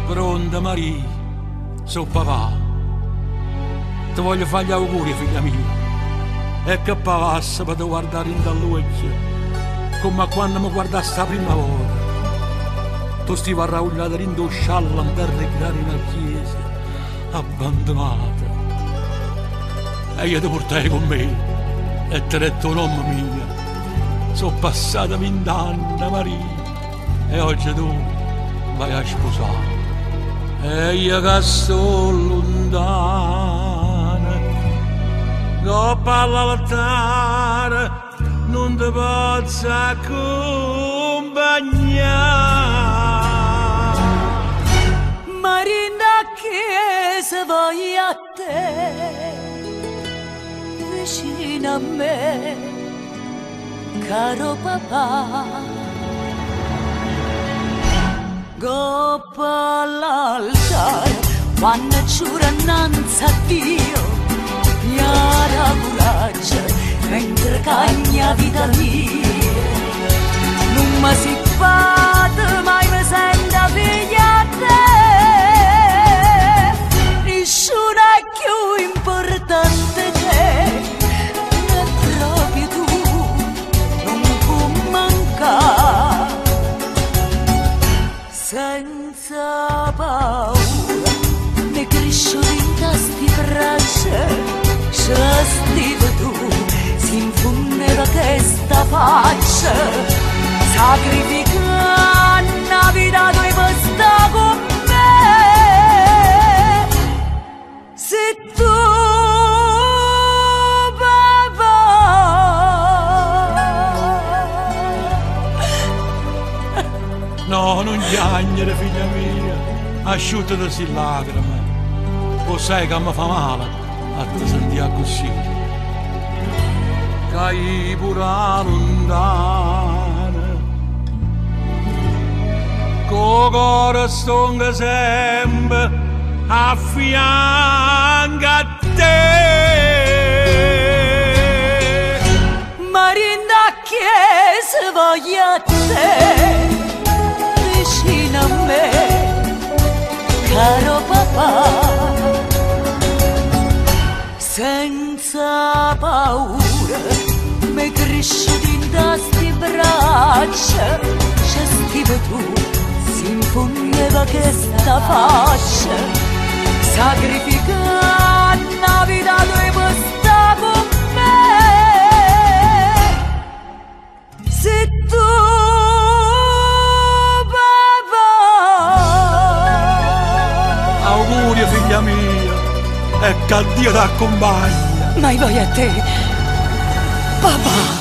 Pronta Maria, so papà. Ti voglio fare gli auguri, figlia mia. E che passa per guardare in dall'occhio, come quando mi guardassi la prima volta. Tu stivi arraugliata in do sciallo per recreare in una chiesa, abbandonata. E io ti portai con me e ti ho detto nome mia. Sono passata 20 anni, Maria, e oggi tu vai a sposare. E io che sto lontana, coppa all'altare, non ti posso accompagnare. Marinda chiesa vai a te, vicino a me, caro papà. Coppa all'altare, quando giura innanzi a Dio, mi ha coraggio, mentre cagna vita mia. Non mi si batte, mai mi sento figlia a te. Nessuno è più importante che è proprio tu, non può mancare. Senza paura, mi crescio dentro sti braccia, se stivo tu, si infondeva questa faccia, sacrificando la vita tua per stare con me. Se tu, papà, no, non piangere, figlia mia, asciuttati si lacrime. O sai che mi fa male a te sentire così. Cai pure lontana, co cuore stonga sempre a fianco a te. Marinda chiesa voglio a te, vicino a me, caro papà. Senza paura, mi cresci dentro sti braccia, c'è stivo tu, si infondeva questa faccia, sacrificando la vita tua per stare con me. Se tu, Auguri, figlia mia, e che Dio ti accompagna. mai voglio a te, papà.